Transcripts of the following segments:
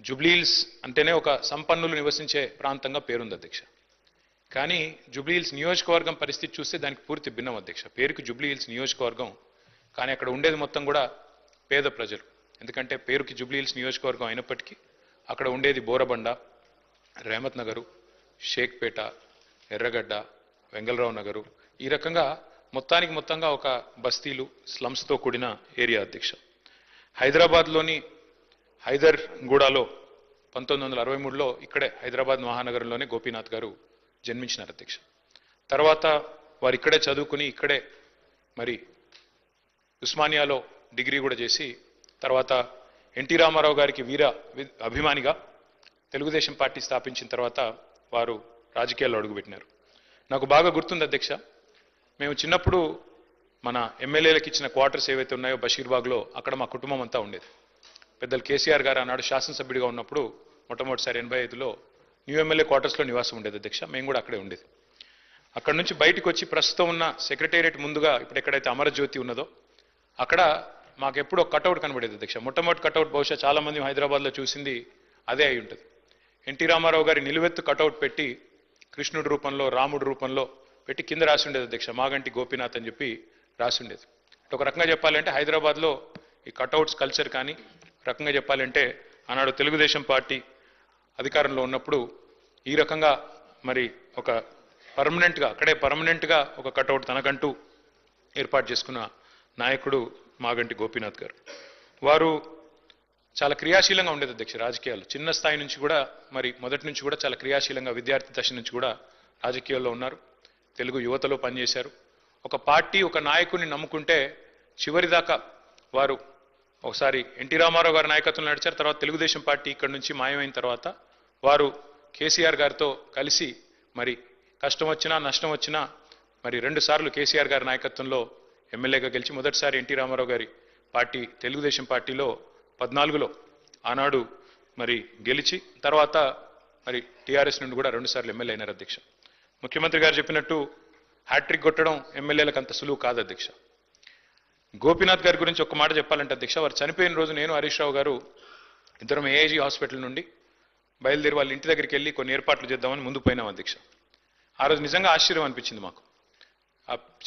జూబ్లీహిల్స్ అంటేనే ఒక సంపన్నులు నివసించే ప్రాంతంగా పేరుంది అధ్యక్ష. కానీ జూబ్లీహిల్స్ నియోజకవర్గం పరిస్థితి చూస్తే దానికి పూర్తి భిన్నం అధ్యక్ష. పేరుకి జూబ్లీహిల్స్ నియోజకవర్గం, కానీ అక్కడ ఉండేది మొత్తం కూడా పేద ప్రజలు. ఎందుకంటే పేరుకి జూబ్లీహిల్స్ నియోజకవర్గం అయినప్పటికీ అక్కడ ఉండేది బోరబండ, రెహమత్ నగరు, షేక్పేట, ఎర్రగడ్డ, వెంగళరావు నగరు, ఈ రకంగా మొత్తంగా ఒక బస్తీలు, స్లమ్స్తో కూడిన ఏరియా అధ్యక్ష. హైదరాబాద్లోని హైదర్గూడలో 1963లో ఇక్కడే హైదరాబాద్ మహానగరంలోనే గోపీనాథ్ గారు జన్మించినారు అధ్యక్ష. తర్వాత వారు ఇక్కడే చదువుకుని ఇక్కడే మరి ఉస్మానియాలో డిగ్రీ కూడా చేసి తర్వాత ఎన్టీ రామారావు గారికి వీర అభిమానిగా తెలుగుదేశం పార్టీ స్థాపించిన తర్వాత వారు రాజకీయాల్లో అడుగుపెట్టినారు. నాకు బాగా గుర్తుంది అధ్యక్ష, మేము చిన్నప్పుడు మన ఎమ్మెల్యేలకు ఇచ్చిన క్వార్టర్స్ ఏవైతే ఉన్నాయో బషీర్బాగ్లో, అక్కడ మా కుటుంబం అంతా ఉండేది. పెద్దలు కేసీఆర్ గారు ఆనాడు శాసనసభ్యుడిగా ఉన్నప్పుడు మొట్టమొదటిసారి 85లో న్యూ ఎమ్మెల్యే క్వార్టర్స్లో నివాసం ఉండేది అధ్యక్ష. మేము కూడా అక్కడే ఉండేది. అక్కడ నుంచి బయటకు వచ్చి ప్రస్తుతం ఉన్న సెక్రటేరియట్ ముందుగా ఇప్పుడు ఎక్కడైతే అమరజ్యోతి ఉన్నదో అక్కడ మాకెప్పుడు ఒక కటౌట్ కనబడేది అధ్యక్ష. మొట్టమొదటి కటౌట్ బహుశా చాలా మంది హైదరాబాద్లో చూసింది అదే అయి ఉంటుంది. ఎన్టీ రామారావు గారి నిలువెత్తు కటౌట్ పెట్టి కృష్ణుడి రూపంలో, రాముడి రూపంలో పెట్టి కింద రాసి ఉండేది అధ్యక్ష, మాగంటి గోపీనాథ్ అని చెప్పి రాసి ఉండేది. ఒక రకంగా చెప్పాలంటే హైదరాబాద్లో ఈ కటౌట్స్ కల్చర్ కానీ, రకంగా చెప్పాలంటే ఆనాడు తెలుగుదేశం పార్టీ అధికారంలో ఉన్నప్పుడు ఈ రకంగా మరి ఒక పర్మనెంట్గా ఒక కటౌట్ తనకంటూ ఏర్పాటు చేసుకున్న నాయకుడు మాగంటి గోపీనాథ్ గారు. వారు చాలా క్రియాశీలంగా ఉండేది అధ్యక్ష రాజకీయాలు. చిన్న స్థాయి నుంచి కూడా మరి మొదటి నుంచి కూడా చాలా క్రియాశీలంగా విద్యార్థి దశ నుంచి కూడా రాజకీయాల్లో ఉన్నారు. తెలుగు యువతలో పనిచేశారు. ఒక పార్టీ ఒక నాయకుడిని నమ్ముకుంటే చివరిదాకా వారు ఒకసారి ఎన్టీ రామారావు గారి నాయకత్వంలో నడిచారు. తర్వాత తెలుగుదేశం పార్టీ ఇక్కడి నుంచి మాయమైన తర్వాత వారు కేసీఆర్ గారితో కలిసి మరి కష్టం వచ్చినా నష్టం వచ్చినా మరి 2 సార్లు కేసీఆర్ గారి నాయకత్వంలో ఎమ్మెల్యేగా గెలిచి మొదటిసారి ఎన్టీ రామారావు గారి పార్టీ తెలుగుదేశం పార్టీలో 14లో ఆనాడు మరి గెలిచి తర్వాత మరి టీఆర్ఎస్ నుండి కూడా 2 సార్లు ఎమ్మెల్యే అయినారు అధ్యక్ష. ముఖ్యమంత్రి గారు చెప్పినట్టు హ్యాట్రిక్ కొట్టడం ఎమ్మెల్యేలకు అంత సులువు కాదు అధ్యక్ష. గోపీనాథ్ గారి గురించి ఒక మాట చెప్పాలంటే అధ్యక్ష, వారు చనిపోయిన రోజు నేను హరీష్ రావు గారు ఇద్దరం ఏఐజీ హాస్పిటల్ నుండి బయలుదేరి వాళ్ళ ఇంటి దగ్గరికి వెళ్ళి కొన్ని ఏర్పాట్లు చేద్దామని ముందుకు పోయినాం అధ్యక్ష. ఆ రోజు నిజంగా ఆశ్చర్యం అనిపించింది మాకు.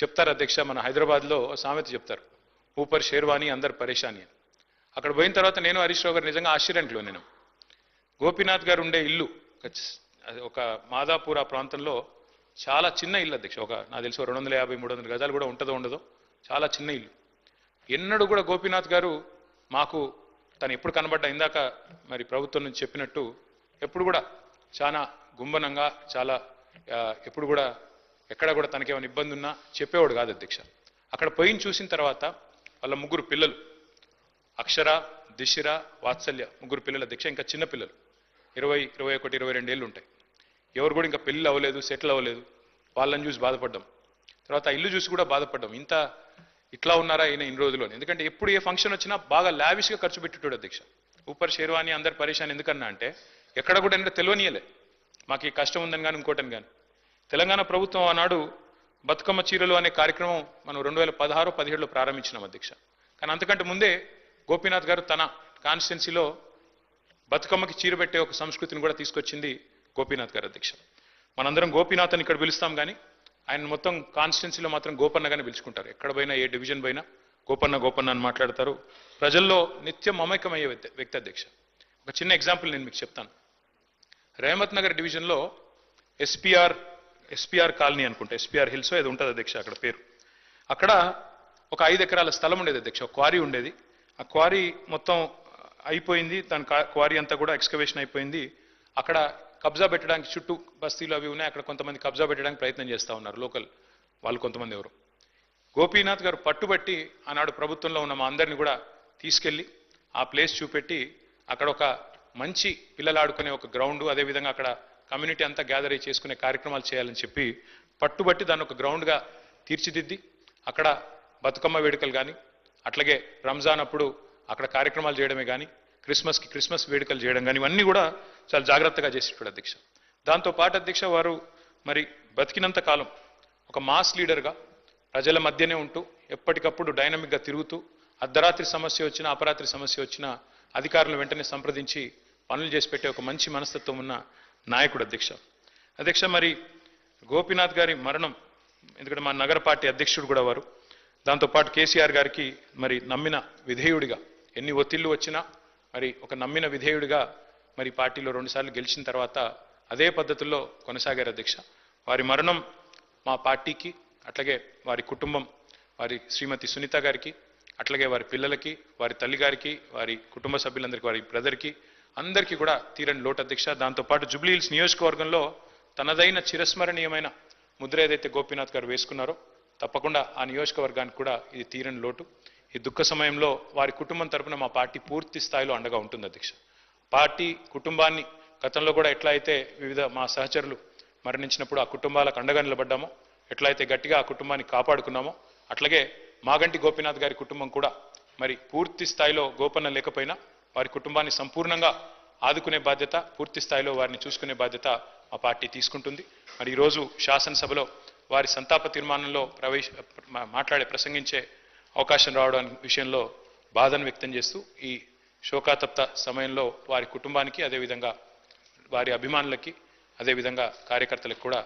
చెప్తారు అధ్యక్ష, మన హైదరాబాద్లో సామెత చెప్తారు, ఊపర్ షేర్వాణి అందరు పరేషాని అని. అక్కడ పోయిన తర్వాత నేను హరీష్ రావు గారు నిజంగా ఆశ్చర్యంలో నేను గోపీనాథ్ గారు ఉండే ఇల్లు ఒక మాదాపూర్ ఆ ప్రాంతంలో చాలా చిన్న ఇల్లు అధ్యక్ష. నాకు తెలిసి 250-300 గజాలు కూడా ఉంటుందో ఉండదో, చాలా చిన్న ఇల్లు. ఎన్నడూ కూడా గోపీనాథ్ గారు మాకు తను ఎప్పుడు కనబడ్డా ఇందాక మరి ప్రభుత్వం నుంచి చెప్పినట్టు ఎప్పుడు కూడా చాలా గుంభనంగా చాలా ఎప్పుడు కూడా ఎక్కడ కూడా తనకేమైనా ఇబ్బంది ఉన్నా చెప్పేవాడు కాదు అధ్యక్ష. అక్కడ పోయిన చూసిన తర్వాత వాళ్ళ 3 పిల్లలు అక్షర, దిశిర, వాత్సల్య 3 పిల్లలు అధ్యక్ష. ఇంకా చిన్న పిల్లలు 20, 21, 22 ఏళ్ళు ఉంటాయి. ఎవరు కూడా ఇంకా పెళ్ళి అవ్వలేదు, సెటిల్ అవ్వలేదు. వాళ్ళని చూసి బాధపడ్డాం. తర్వాత ఇల్లు చూసి కూడా బాధపడ్డాం, ఇట్లా ఉన్నారా ఈయన ఇన్ని రోజుల్లో. ఎందుకంటే ఎప్పుడు ఏ ఫంక్షన్ వచ్చినా బాగా లావిష్గా ఖర్చు పెట్టేటోడు అధ్యక్ష. ఊపర్ షేర్వాణి అందరు పరేషాన్ ఎందుకన్నా అంటే ఎక్కడ కూడా ఏంటంటే తెలియనియలే మాకు ఈ కష్టం ఉందని కానీ ఇంకోటని కానీ. తెలంగాణ ప్రభుత్వం ఆనాడు బతుకమ్మ చీరలు అనే కార్యక్రమం మనం 2016-17లో ప్రారంభించినాం అధ్యక్ష. కానీ అంతకంటే ముందే గోపీనాథ్ గారు తన కాన్స్టిట్యున్సీలో బతుకమ్మకి చీర పెట్టే ఒక సంస్కృతిని కూడా తీసుకొచ్చింది గోపీనాథ్ గారు అధ్యక్ష. మనందరం గోపీనాథ్ అని ఇక్కడ పిలుస్తాం కానీ ఆయన మొత్తం కాన్స్టిట్యున్సీలో మాత్రం గోపన్నగానే పిలుచుకుంటారు. ఎక్కడ పోయినా ఏ డివిజన్ పోయినా గోపన్న అని మాట్లాడతారు. ప్రజల్లో నిత్యం మమైకమయ్యే వ్యక్తి అధ్యక్ష. ఒక చిన్న ఎగ్జాంపుల్ నేను మీకు చెప్తాను. రెహమత్ నగర్ డివిజన్లో ఎస్పీఆర్ కాలనీ అనుకుంటే, ఎస్పీఆర్ హిల్స్ ఏదో ఉంటుంది అధ్యక్ష అక్కడ పేరు. అక్కడ ఒక 5 ఎకరాల స్థలం ఉండేది అధ్యక్ష. ఒక క్వారీ ఉండేది. ఆ క్వారీ మొత్తం అయిపోయింది. దాని క్వారీ అంతా కూడా ఎక్స్కవేషన్ అయిపోయింది. అక్కడ కబ్జా పెట్టడానికి చుట్టూ బస్తీలు అవి ఉన్నాయి. అక్కడ కొంతమంది కబ్జా పెట్టడానికి ప్రయత్నం చేస్తూ ఉన్నారు లోకల్ వాళ్ళు కొంతమంది ఎవరు. గోపీనాథ్ గారు పట్టుబట్టి ఆనాడు ప్రభుత్వంలో ఉన్న మా అందరిని కూడా తీసుకెళ్లి ఆ ప్లేస్ చూపెట్టి అక్కడ ఒక మంచి పిల్లలు ఆడుకునే ఒక గ్రౌండ్, అదేవిధంగా అక్కడ కమ్యూనిటీ అంతా గ్యాదర్ అయ్యి చేసుకునే కార్యక్రమాలు చేయాలని చెప్పి పట్టుబట్టి దాన్ని ఒక గ్రౌండ్గా తీర్చిదిద్ది అక్కడ బతుకమ్మ వేడుకలు కానీ, అట్లాగే రంజాన్ అప్పుడు అక్కడ కార్యక్రమాలు చేయడమే కానీ, క్రిస్మస్ వేడుకలు చేయడం కానీ ఇవన్నీ కూడా చాలా జాగ్రత్తగా చేసేటాడు అధ్యక్ష. దాంతోపాటు అధ్యక్ష వారు మరి బతికినంత కాలం ఒక మాస్ లీడర్గా ప్రజల మధ్యనే ఉంటూ ఎప్పటికప్పుడు డైనమిక్గా తిరుగుతూ అర్ధరాత్రి సమస్య వచ్చినా అపరాత్రి సమస్య వచ్చినా అధికారులను వెంటనే సంప్రదించి పనులు చేసి పెట్టే ఒక మంచి మనస్తత్వం ఉన్న నాయకుడు అధ్యక్ష మరి గోపీనాథ్ గారి మరణం, ఎందుకంటే మా నగర పార్టీ అధ్యక్షుడు కూడా వారు, దాంతోపాటు కేసీఆర్ గారికి మరి నమ్మిన విధేయుడిగా, ఎన్ని ఒత్తిళ్లు వచ్చినా మరి ఒక నమ్మిన విధేయుడిగా మరి పార్టీలో 2 సార్లు గెలిచిన తర్వాత అదే పద్ధతుల్లో కొనసాగారు అధ్యక్ష. వారి మరణం మా పార్టీకి, అట్లాగే వారి కుటుంబం, వారి శ్రీమతి సునీత గారికి, అట్లాగే వారి పిల్లలకి, వారి తల్లి గారికి, వారి కుటుంబ సభ్యులందరికీ, వారి బ్రదర్కి, అందరికీ కూడా తీరని లోటు అధ్యక్ష. దాంతోపాటు జూబ్లీహిల్స్ నియోజకవర్గంలో తనదైన చిరస్మరణీయమైన ముద్ర ఏదైతే గోపీనాథ్ గారు వేసుకున్నారో తప్పకుండా ఆ నియోజకవర్గానికి కూడా ఇది తీరని లోటు. ఈ దుఃఖ సమయంలో వారి కుటుంబం తరపున మా పార్టీ పూర్తి స్థాయిలో అండగా ఉంటుంది అధ్యక్ష. పార్టీ కుటుంబాన్ని గతంలో కూడా ఎట్లా అయితే వివిధ మా సహచరులు మరణించినప్పుడు ఆ కుటుంబాలకు అండగా నిలబడ్డామో, ఎట్లయితే గట్టిగా ఆ కుటుంబాన్ని కాపాడుకున్నామో, అట్లాగే మాగంటి గోపీనాథ్ గారి కుటుంబం కూడా మరి పూర్తి స్థాయిలో గోపన్న లేకపోయినా వారి కుటుంబాన్ని సంపూర్ణంగా ఆదుకునే బాధ్యత, పూర్తి స్థాయిలో వారిని చూసుకునే బాధ్యత మా పార్టీ తీసుకుంటుంది. మరి ఈరోజు శాసనసభలో వారి సంతాప తీర్మానంలో ప్రసంగించే అవకాశం రావడం విషయంలో బాధను వ్యక్తం చేస్తూ ఈ శోకాతప్త సమయంలో వారి కుటుంబానికి, అదేవిధంగా వారి అభిమానులకి, అదేవిధంగా కార్యకర్తలకు కూడా